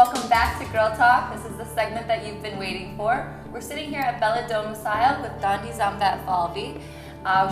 Welcome back to Girl Talk. This is the segment that you've been waiting for. We're sitting here at Bella Domicile with Dondi Zamvat-Falvey.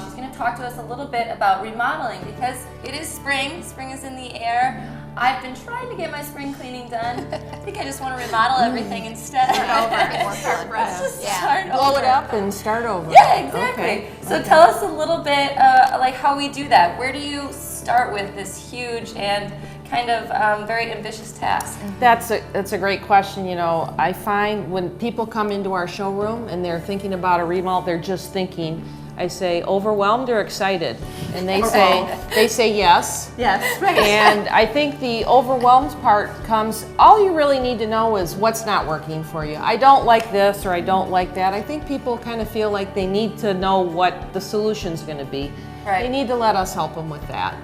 She's going to talk to us a little bit about remodeling because it is spring. Spring is in the air. I've been trying to get my spring cleaning done. I think I just want to remodel everything instead. Start over. Let's just start over. Blow it up and start over. Yeah, exactly. Okay. So tell us a little bit like how we do that. Where do you start with this huge and kind of very ambitious task? That's a great question. You know, I find when people come into our showroom and they're thinking about a remodel, they're just thinking, I say, overwhelmed or excited? And they say yes. Yes, right. And I think the overwhelmed part comes, all you really need to know is what's not working for you. I don't like this or I don't like that. I think people kind of feel like they need to know what the solution's going to be. Right. They need to let us help them with that.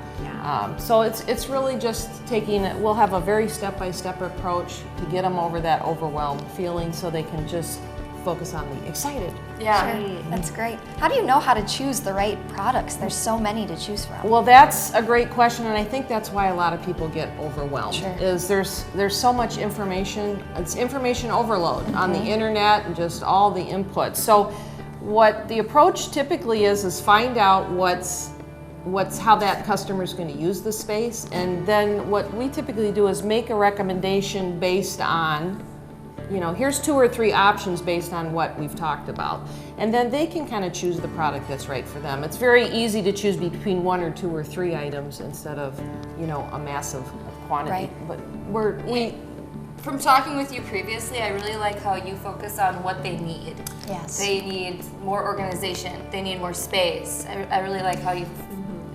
So it's really just taking it, we'll have a very step-by-step approach to get them over that overwhelmed feeling so they can just focus on the excited. Yeah. Sure. That's great. How do you know how to choose the right products? There's so many to choose from. Well, that's a great question, and I think that's why a lot of people get overwhelmed. Sure. Is there's so much information. It's information overload on the internet and just all the inputs. So what the approach typically is find out what's how that customer is going to use the space, and then what we typically do is make a recommendation based on, you know, here's 2 or 3 options based on what we've talked about. And then they can kind of choose the product that's right for them. It's very easy to choose between 1 or 2 or 3 items instead of, you know, a massive quantity. Right. But From talking with you previously, I really like how you focus on what they need. Yes. They need more organization. They need more space. I really like how you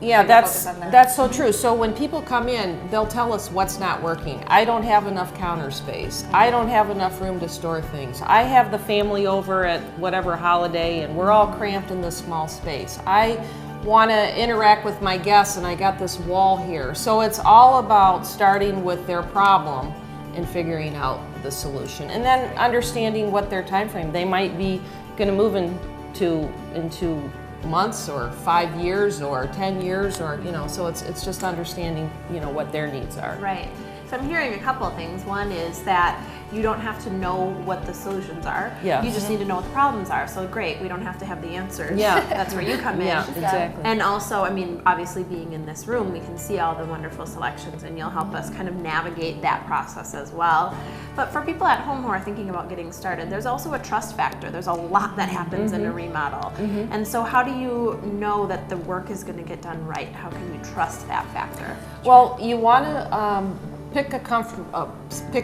yeah, focus on that. that's so true. So when people come in, they'll tell us what's not working. I don't have enough counter space. I don't have enough room to store things. I have the family over at whatever holiday and we're all cramped in this small space. I want to interact with my guests and I got this wall here. So it's all about starting with their problem and figuring out the solution. And then understanding what their time frame. They might be going to move into months or 5 years or 10 years or, you know, so it's just understanding, you know, what their needs are. Right. So I'm hearing a couple of things. One is that you don't have to know what the solutions are. Yeah. You just need to know what the problems are. So great, we don't have to have the answers. Yeah. That's where you come in. Yeah, exactly. And also, I mean, obviously being in this room, we can see all the wonderful selections and you'll help us kind of navigate that process as well. But for people at home who are thinking about getting started, there's also a trust factor. There's a lot that happens in a remodel. And so how do you know that the work is going to get done right? How can you trust that factor? Well, you want to pick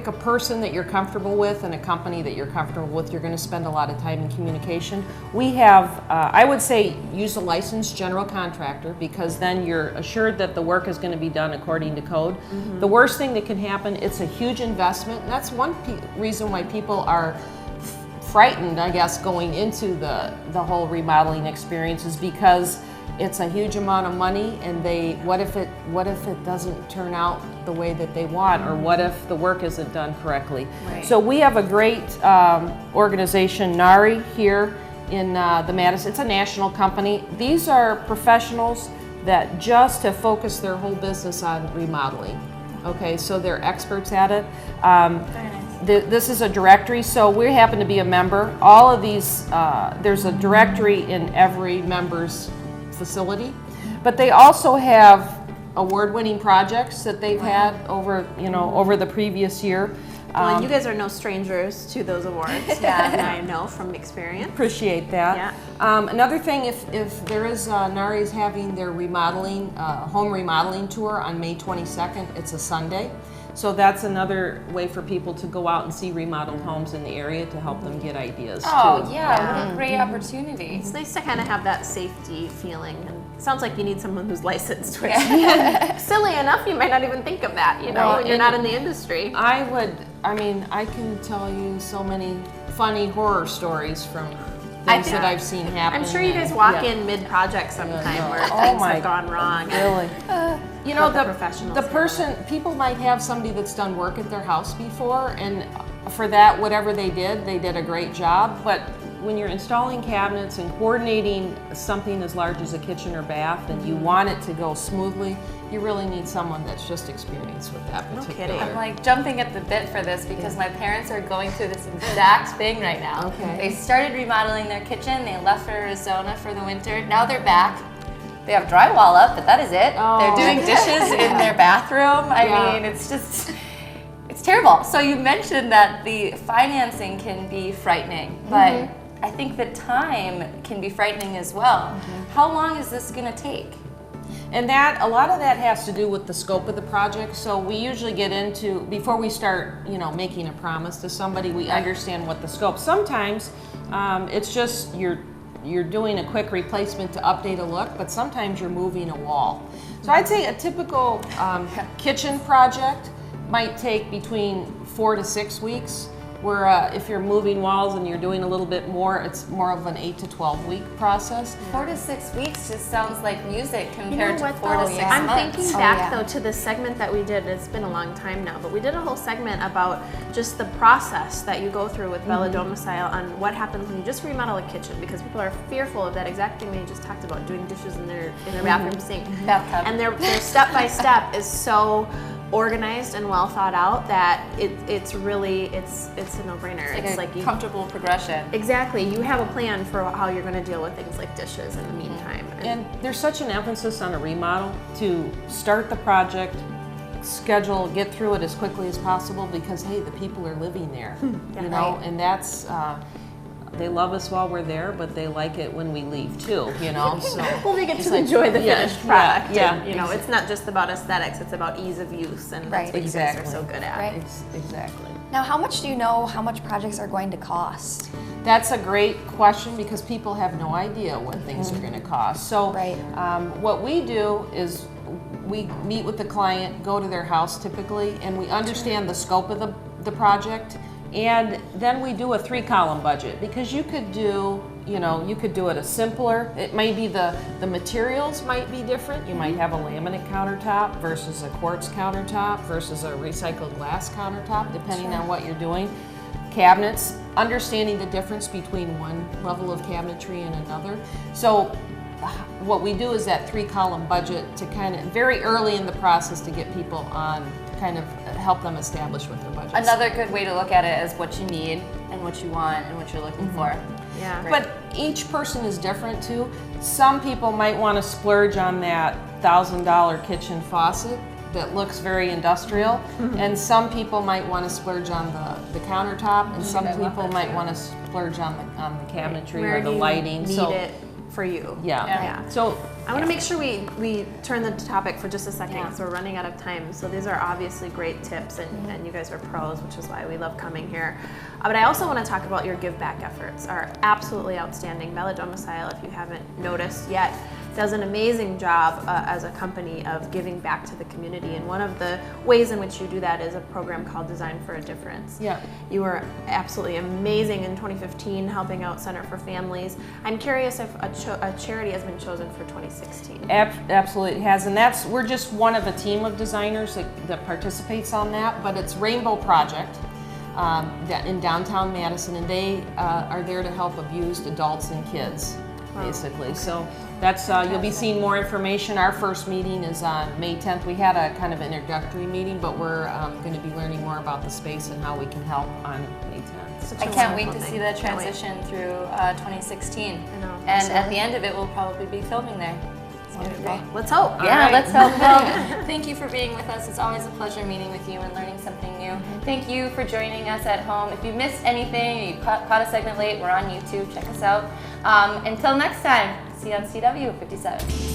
a person that you're comfortable with and a company that you're comfortable with. You're going to spend a lot of time in communication. We have, I would say, use a licensed general contractor because then you're assured that the work is going to be done according to code. The worst thing that can happen, it's a huge investment, and that's one reason why people are frightened, I guess, going into the whole remodeling experience is because it's a huge amount of money, and what if it doesn't turn out the way that they want, or what if the work isn't done correctly? Right. So we have a great organization, NARI, here in the Madison. It's a national company. These are professionals that just have focused their whole business on remodeling. Okay, so they're experts at it. Very nice. This is a directory, so we happen to be a member. All of these, there's a directory in every member's facility, but they also have award-winning projects that they've had over the previous year. Well, and you guys are no strangers to those awards. And I know from experience. Appreciate that. Yeah. Another thing, if there is, NARI is having their remodeling, home remodeling tour on May 22nd. It's a Sunday. So that's another way for people to go out and see remodeled homes in the area to help them get ideas too. Oh, yeah, what a great opportunity. It's nice to kind of have that safety feeling. And it sounds like you need someone who's licensed, which silly enough, you might not even think of that, you know, Well, when you're not in the industry. I can tell you so many funny horror stories from things that I've seen happen. I'm sure you guys walk in mid-project sometime where things have gone wrong. Really? You know, the person, people might have somebody that's done work at their house before, and for that, whatever they did a great job, but when you're installing cabinets and coordinating something as large as a kitchen or bath, and you want it to go smoothly, you really need someone that's just experienced with that particular. kidding. I'm like jumping at the bit for this because my parents are going through this exact thing right now. Okay. They started remodeling their kitchen. They left for Arizona for the winter. Now they're back. They have drywall up, but that is it. Oh. They're doing dishes in their bathroom. I Yeah. mean, it's just, it's terrible. So you mentioned that the financing can be frightening, but I think the time can be frightening as well. How long is this going to take? And a lot of that has to do with the scope of the project. So we usually get into, before we start, making a promise to somebody, we understand what the scope. Sometimes it's just you're doing a quick replacement to update a look, but sometimes you're moving a wall. So I'd say a typical kitchen project might take between 4 to 6 weeks. Where if you're moving walls and you're doing a little bit more, it's more of an 8 to 12 week process. 4 to 6 weeks just sounds like music compared to 4 though? to 6 I'm months. thinking back though to the segment that we did. It's been a long time now, but we did a whole segment about just the process that you go through with Bella Domicile on what happens when you just remodel a kitchen, because people are fearful of that exact thing that you just talked about, doing dishes in their bathroom sink. Bathtub. And their step by step is so organized and well thought out that it's really it's a no-brainer. It's like a comfortable progression. Exactly. You have a plan for how you're going to deal with things like dishes in the meantime. And there's such an emphasis on a remodel to start the project, schedule, get through it as quickly as possible, because hey, the people are living there, and that's they love us while we're there, but they like it when we leave too, So well, they get it's to enjoy the yeah, finished product. Yeah, and, it's not just about aesthetics; it's about ease of use, and that's what you guys are so good at. Right. Exactly. Now, how much do you know how much projects are going to cost? That's a great question, because people have no idea what things are going to cost. So Right. what we do is we meet with the client, go to their house typically, and we understand the scope of the project. And then we do a 3-column budget, because you could do it a simpler, it may be the materials might be different. You might have a laminate countertop versus a quartz countertop versus a recycled glass countertop, depending on what you're doing. Cabinets, understanding the difference between one level of cabinetry and another. So what we do is that 3-column budget to kind of very early in the process to get people on, kind of help them establish what their budget is. Another good way to look at it is what you need and what you want and what you're looking for. Yeah. But each person is different too. Some people might want to splurge on that $1,000 kitchen faucet that looks very industrial, and some people might want to splurge on the countertop, and some people might want to splurge on the cabinetry Where or the do you lighting. need it for you? Yeah. So I want to make sure we turn the topic for just a second, Yeah. because we're running out of time. So these are obviously great tips, and you guys are pros, which is why we love coming here. But I also want to talk about your give back efforts. Are absolutely outstanding. Bella Domicile, if you haven't noticed yet, does an amazing job as a company of giving back to the community. And one of the ways in which you do that is a program called Design for a Difference. Yeah. You were absolutely amazing in 2015 helping out Center for Families. I'm curious if a charity has been chosen for 2016. Absolutely it has, and we're just one of a team of designers that participates on that, but it's Rainbow Project in downtown Madison, and they are there to help abused adults and kids, basically. Okay. So that's you'll be seeing more information. Our first meeting is on May 10th. We had a kind of introductory meeting, but we're going to be learning more about the space and how we can help on May 10th. I can't wait to see that transition through 2016. I know. And at the end of it, we'll probably be filming there. Wonderful. Let's hope. Yeah, right. let's hope. Well, thank you for being with us. It's always a pleasure meeting with you and learning something new. Thank you for joining us at home. If you missed anything, you caught a segment late, we're on YouTube. Check us out. Until next time, see you on CW 57.